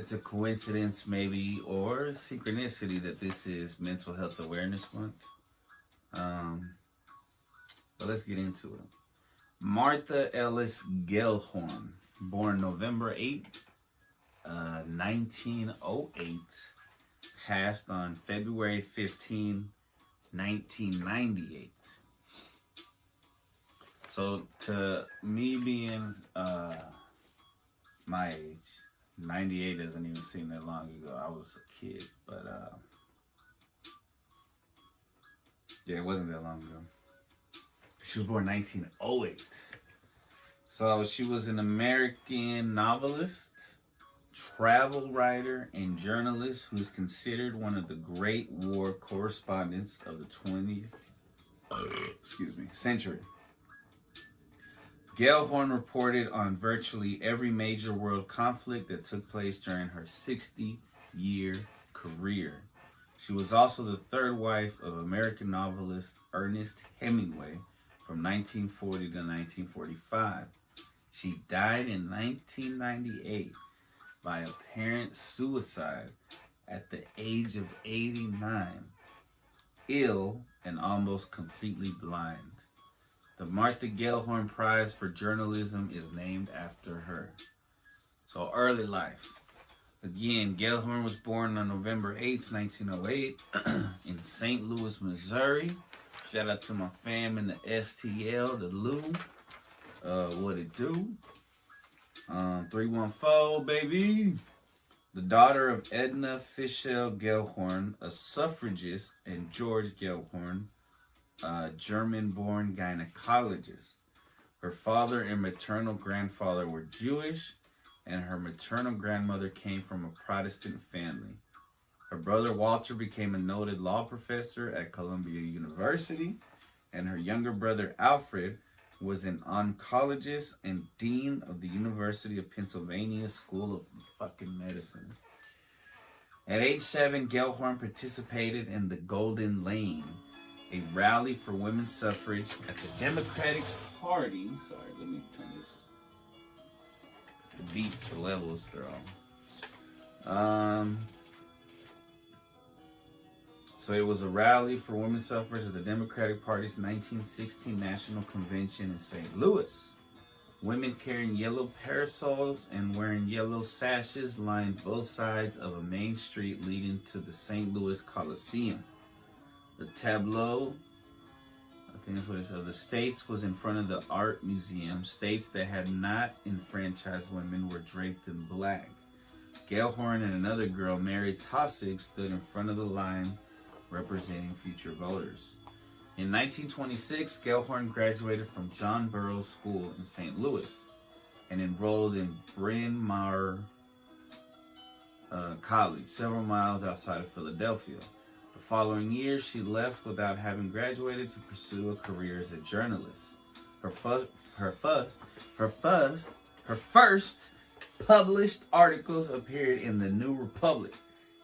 it's a coincidence, maybe, or synchronicity that this is Mental Health Awareness Month. Um, but let's get into it. Martha Ellis Gelhorn, born November 8th, 1908, passed on February 15, 1998. So to me being my age, 98 doesn't even seem that long ago. I was a kid, but yeah, it wasn't that long ago. She was born 1908. So she was an American novelist, travel writer, and journalist who is considered one of the great war correspondents of the 20th century. Gailhorn reported on virtually every major world conflict that took place during her 60-year career. She was also the third wife of American novelist Ernest Hemingway from 1940 to 1945. She died in 1998 by apparent suicide at the age of 89, ill and almost completely blind. The Martha Gellhorn Prize for Journalism is named after her. So early life. Again, Gelhorn was born on November 8th, 1908 in St. Louis, Missouri. Shout out to my fam in the STL, the Lou. What it do? 314, baby. The daughter of Edna Fischel Gelhorn, a suffragist, and George Gelhorn, a German-born gynecologist. Her father and maternal grandfather were Jewish, and her maternal grandmother came from a Protestant family. Her brother Walter became a noted law professor at Columbia University, and her younger brother Alfred was an oncologist and dean of the University of Pennsylvania School of fucking Medicine. At age 7, Gelhorn participated in the Golden Lane, a rally for women's suffrage at the Democratic Party. Sorry, let me turn this. The beats, the levels, they're all. So it was a rally for women's suffrage at the Democratic Party's 1916 National Convention in St. Louis. Women carrying yellow parasols and wearing yellow sashes lined both sides of a main street leading to the St. Louis Coliseum. The tableau, I think that's what it said, the States was in front of the art museum. States that had not enfranchised women were draped in black. Gailhorn and another girl, Mary Tossig, stood in front of the line representing future voters. In 1926, Gailhorn graduated from John Burroughs School in St. Louis and enrolled in Bryn Mawr College, several miles outside of Philadelphia. The following year, she left without having graduated to pursue a career as a journalist. Her first published articles appeared in the New Republic.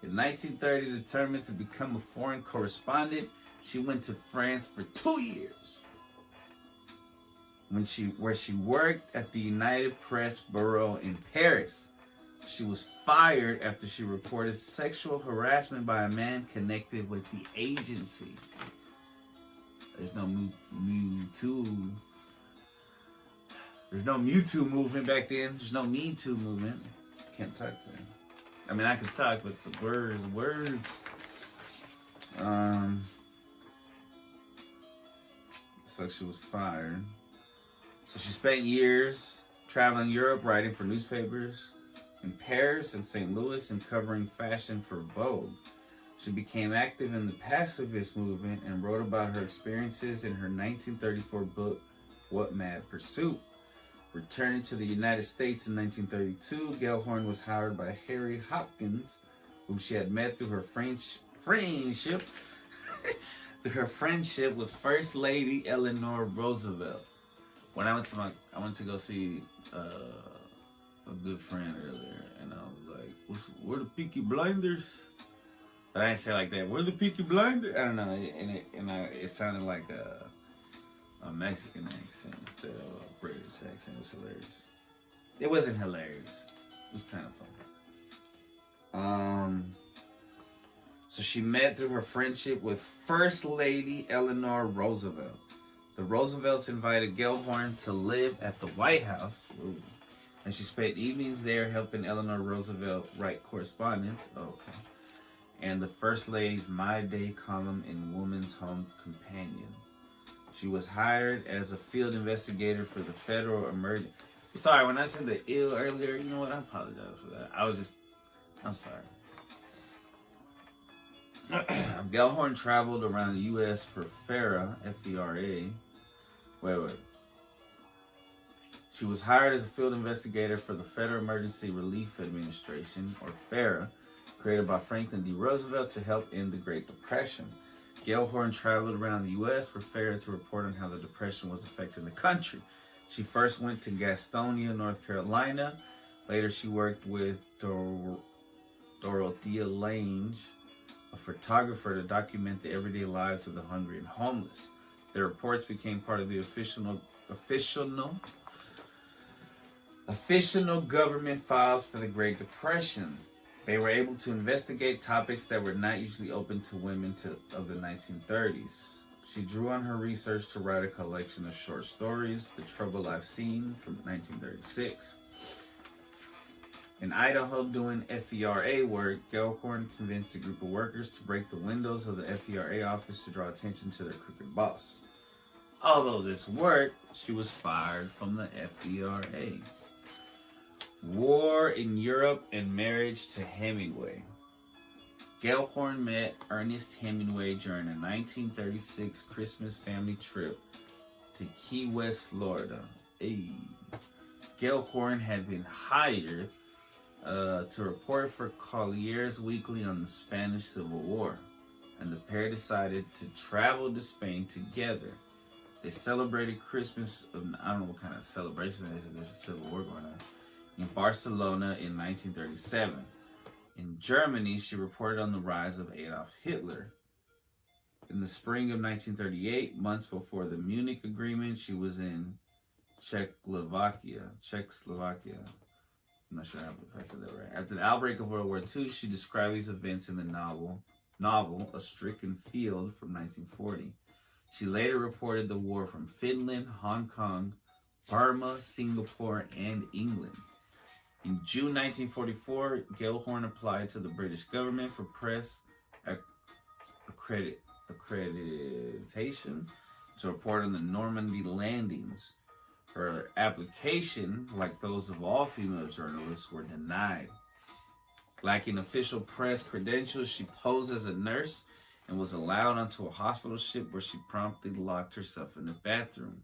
In 1930, determined to become a foreign correspondent, she went to France for 2 years, where she worked at the United Press Bureau in Paris. She was fired after she reported sexual harassment by a man connected with the agency. There's no Mewtwo. There's no Mewtwo movement back then. There's no Me Too movement. Can't talk to him. I mean, I could talk, but the words. So she was fired. So she spent years traveling Europe, writing for newspapers in Paris and St. Louis, and covering fashion for Vogue. She became active in the pacifist movement and wrote about her experiences in her 1934 book, What Mad Pursuit. Returning to the United States in 1932, Gelhorn was hired by Harry Hopkins, whom she had met through her friendship with First Lady Eleanor Roosevelt. When I went to go see a good friend earlier, and I was like, "We're the Peaky Blinders," but I didn't say it like that. We're the Peaky Blinders. I don't know, it sounded like a Mexican accent instead of a British accent. It was hilarious. It wasn't hilarious. It was kind of funny. So she met through her friendship with First Lady Eleanor Roosevelt. The Roosevelts invited Gelhorn to live at the White House, and she spent evenings there helping Eleanor Roosevelt write correspondence. Okay. And the First Lady's My Day column in Woman's Home Companion. She was hired as a field investigator for the Federal Emergency. Sorry, when I said the ill earlier, you know what? I apologize for that. I'm sorry. Gelhorn traveled around the U.S. for FERA, F-E-R-A. Wait. She was hired as a field investigator for the Federal Emergency Relief Administration, or FERA, created by Franklin D. Roosevelt to help end the Great Depression. Gailhorn traveled around the U.S. for FERA to report on how the Depression was affecting the country. She first went to Gastonia, North Carolina. Later, she worked with Dorothea Lange, a photographer, to document the everyday lives of the hungry and homeless. Their reports became part of the official government files for the Great Depression. They were able to investigate topics that were not usually open to women of the 1930s. She drew on her research to write a collection of short stories, The Trouble I've Seen, from 1936. In Idaho, doing FERA work, Gelhorn convinced a group of workers to break the windows of the FERA office to draw attention to their crooked boss. Although this worked, she was fired from the FERA. War in Europe and marriage to Hemingway. Gelhorn met Ernest Hemingway during a 1936 Christmas family trip to Key West, Florida. Gelhorn had been hired to report for Collier's Weekly on the Spanish Civil War, and the pair decided to travel to Spain together. They celebrated Christmas, I don't know what kind of celebration it is, there's a Civil War going on, in Barcelona in 1937. In Germany, she reported on the rise of Adolf Hitler. In the spring of 1938, months before the Munich Agreement, she was in Czechoslovakia. I'm not sure if I said that right. After the outbreak of World War II, she described these events in the novel A Stricken Field from 1940. She later reported the war from Finland, Hong Kong, Burma, Singapore, and England. In June 1944, Gailhorn applied to the British government for press accreditation to report on the Normandy landings. Her application, like those of all female journalists, were denied. Lacking official press credentials, she posed as a nurse and was allowed onto a hospital ship where she promptly locked herself in the bathroom.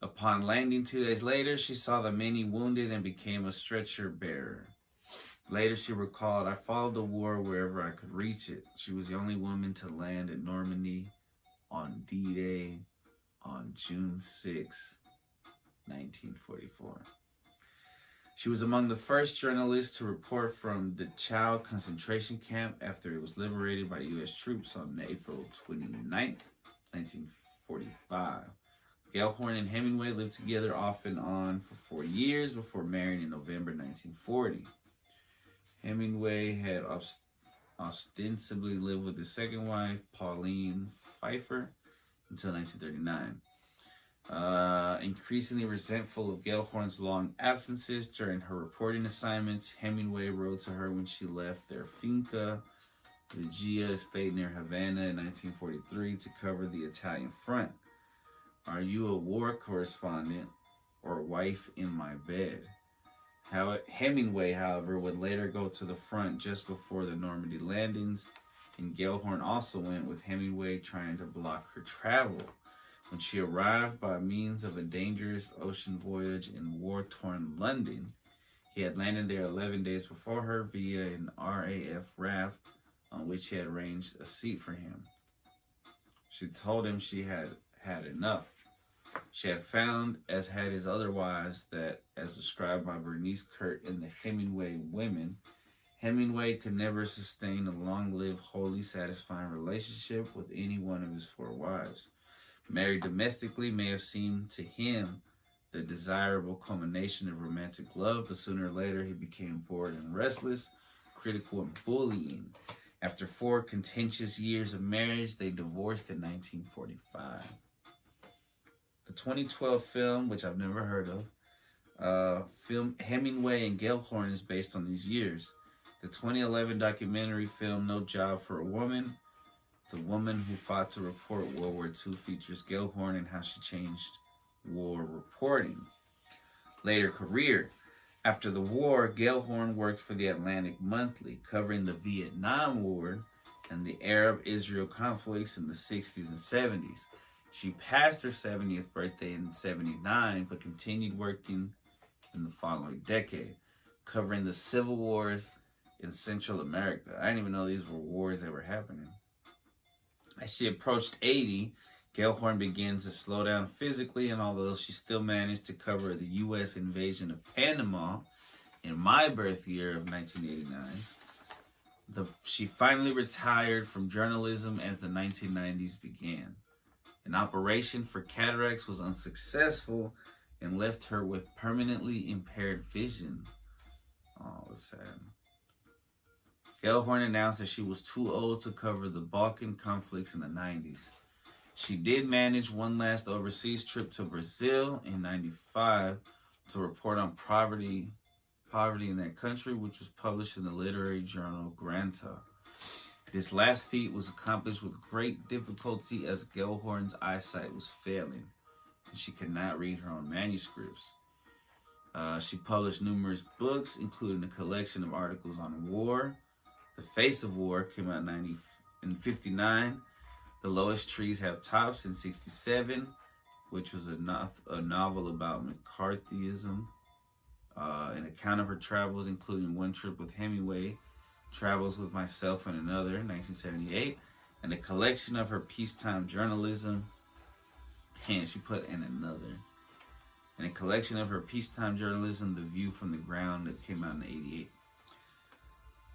Upon landing 2 days later, she saw the many wounded and became a stretcher bearer. Later, she recalled, I followed the war wherever I could reach it. She was the only woman to land at Normandy on D-Day on June 6, 1944. She was among the first journalists to report from the Dachau concentration camp after it was liberated by U.S. troops on April 29, 1945. Gailhorn and Hemingway lived together off and on for 4 years before marrying in November 1940. Hemingway had ostensibly lived with his second wife, Pauline Pfeiffer, until 1939. Increasingly resentful of Gailhorn's long absences during her reporting assignments, Hemingway wrote to her when she left their finca, the Gia estate near Havana in 1943, to cover the Italian front. Are you a war correspondent or wife in my bed? Hemingway, however, would later go to the front just before the Normandy landings, and Gailhorn also went with Hemingway trying to block her travel. When she arrived by means of a dangerous ocean voyage in war-torn London, he had landed there 11 days before her via an RAF raft on which he had arranged a seat for him. She told him she had had enough. She had found, as had his other wives, that, as described by Bernice Kurt in the Hemingway Women, Hemingway could never sustain a long-lived, wholly satisfying relationship with any one of his 4 wives. Married domestically may have seemed to him the desirable culmination of romantic love, but sooner or later he became bored and restless, critical and bullying. After 4 contentious years of marriage, they divorced in 1945. The 2012 film, which I've never heard of, film Hemingway and Gelhorn is based on these years. The 2011 documentary film No Job for a Woman, The Woman Who Fought to Report World War II, features Gailhorn and how she changed war reporting. Later career. After the war, Gelhorn worked for the Atlantic Monthly, covering the Vietnam War and the Arab-Israel conflicts in the 60s and 70s. She passed her 70th birthday in 79, but continued working in the following decade, covering the civil wars in Central America. I didn't even know these were wars that were happening. As she approached 80, Gailhorn begins to slow down physically, and although she still managed to cover the U.S. invasion of Panama in my birth year of 1989, she finally retired from journalism as the 1990s began. An operation for cataracts was unsuccessful and left her with permanently impaired vision. Oh, it's sad. Gailhorn announced that she was too old to cover the Balkan conflicts in the 90s. She did manage one last overseas trip to Brazil in 95 to report on poverty in that country, which was published in the literary journal Granta. This last feat was accomplished with great difficulty as Gelhorn's eyesight was failing, and she could not read her own manuscripts. She published numerous books, including a collection of articles on war. The Face of War came out in 59. The Lowest Trees Have Tops in 67, which was a novel about McCarthyism. An account of her travels, including one trip with Hemingway, Travels with Myself and Another, 1978, and a collection of her peacetime journalism. And she put in another. And a collection of her peacetime journalism, The View from the Ground, that came out in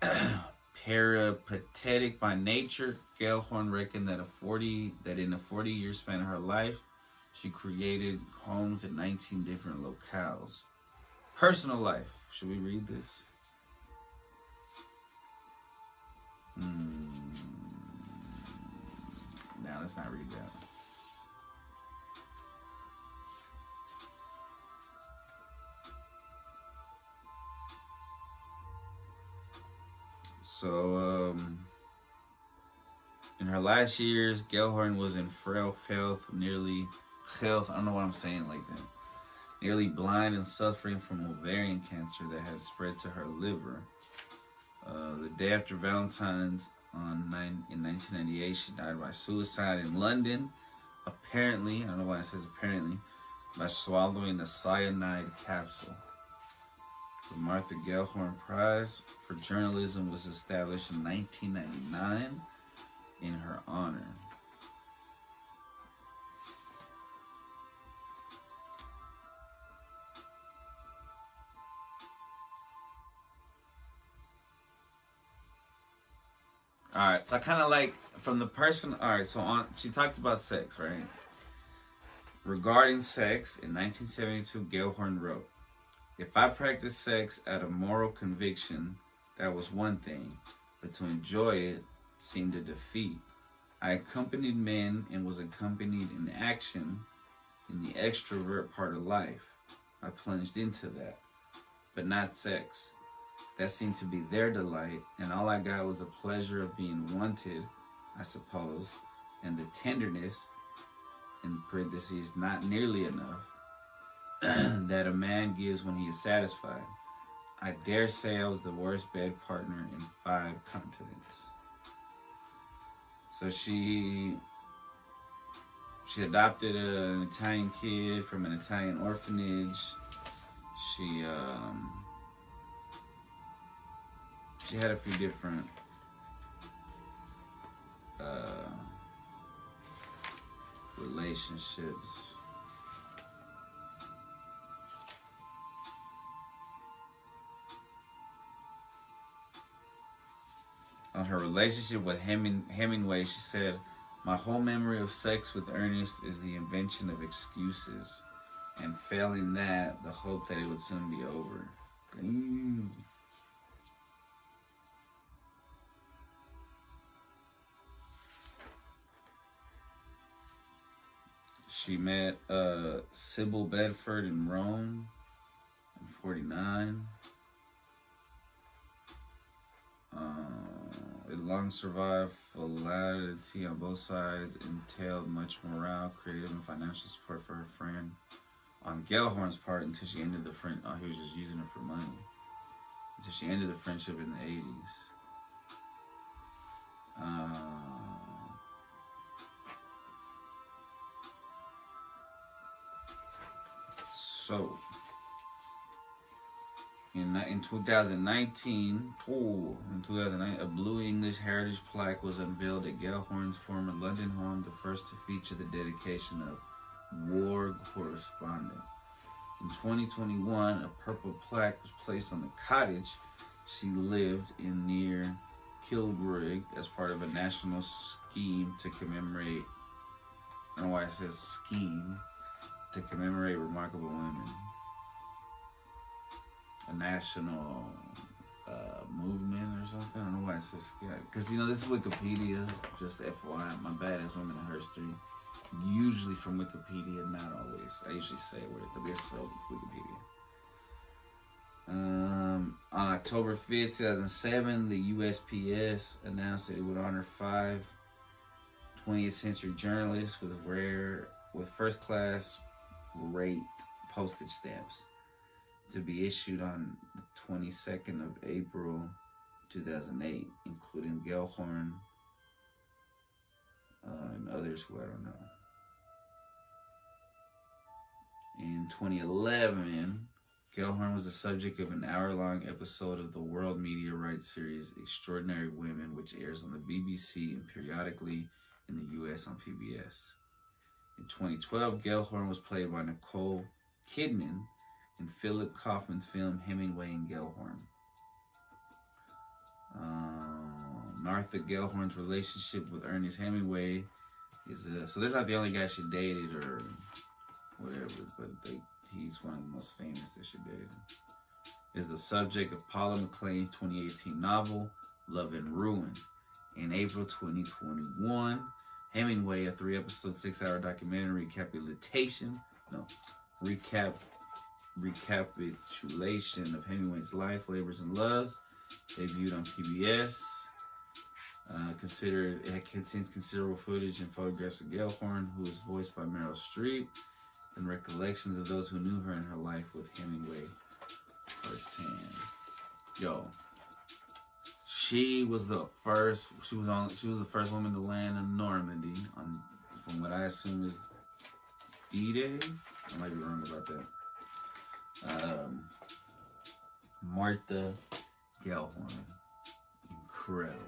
88. Peripatetic by nature, Gailhorn reckoned that in a 40-year span of her life, she created homes in 19 different locales. Personal life. Should we read this? No, let's not read that. So, in her last years, Gelhorn was in frail health, I don't know what I'm saying like that. Nearly blind and suffering from ovarian cancer that had spread to her liver. The day after Valentine's in 1998, she died by suicide in London. Apparently, I don't know why it says apparently, by swallowing a cyanide capsule. The Martha Gellhorn Prize for Journalism was established in 1999 in her honor. Alright, so I kind of like, from the person, alright, so she talked about sex, right? Regarding sex, in 1972, Gailhorn wrote, "If I practiced sex out of moral conviction, that was one thing, but to enjoy it seemed a defeat. I accompanied men and was accompanied in action in the extrovert part of life. I plunged into that, but not sex. That seemed to be their delight, and all I got was a pleasure of being wanted, I suppose, and the tenderness, in parentheses, not nearly enough, that a man gives when he is satisfied. I dare say I was the worst bed partner in 5 continents." So she adopted an Italian kid from an Italian orphanage. She had a few different relationships. On her relationship with Hemingway, she said, "My whole memory of sex with Ernest is the invention of excuses, and failing that, the hope that it would soon be over." She met Sybil Bedford in Rome in 49. A long survived volatility on both sides entailed much morale, creative, and financial support for her friend on Gelhorn's part until she ended the friend. Oh, he was just using her for money. Until she ended the friendship in the 80s. So, in 2019, a blue English heritage plaque was unveiled at Gailhorn's former London home, the first to feature the dedication of war correspondent. In 2021, a purple plaque was placed on the cottage she lived in near Kilbrigg as part of a national scheme to commemorate. I don't know why it says scheme, to commemorate remarkable women. A national movement or something. I don't know why it says scheme. Because, this is Wikipedia. Just FYI, my bad as women in Herstory. Usually from Wikipedia, not always. I usually say where, but this is Wikipedia. On October 5th, 2007, the USPS announced that it would honor 5 20th century journalists with first-class rate postage stamps to be issued on the 22nd of April 2008, including Gelhorn and others who I don't know. In 2011, Gelhorn was the subject of an hour-long episode of the world media rights series Extraordinary Women, which airs on the BBC and periodically in the US on PBS. In 2012, Gelhorn was played by Nicole Kidman in Philip Kaufman's film Hemingway and Gelhorn. Martha Gailhorn's relationship with Ernest Hemingway is so that's not the only guy she dated or whatever, but he's one of the most famous that she dated. Is the subject of Paula McLean's 2018 novel Love and Ruin. In April 2021, Hemingway, a 3-episode, 6-hour documentary recapitulation of Hemingway's life, labors, and loves, debuted on PBS. It contains considerable footage and photographs of Gailhorn, who is voiced by Meryl Streep, and recollections of those who knew her in her life with Hemingway firsthand. Yo, she was the first. She was the first woman to land in Normandy from what I assume is D-Day. I might be wrong about that. Martha Gailhorn, incredible.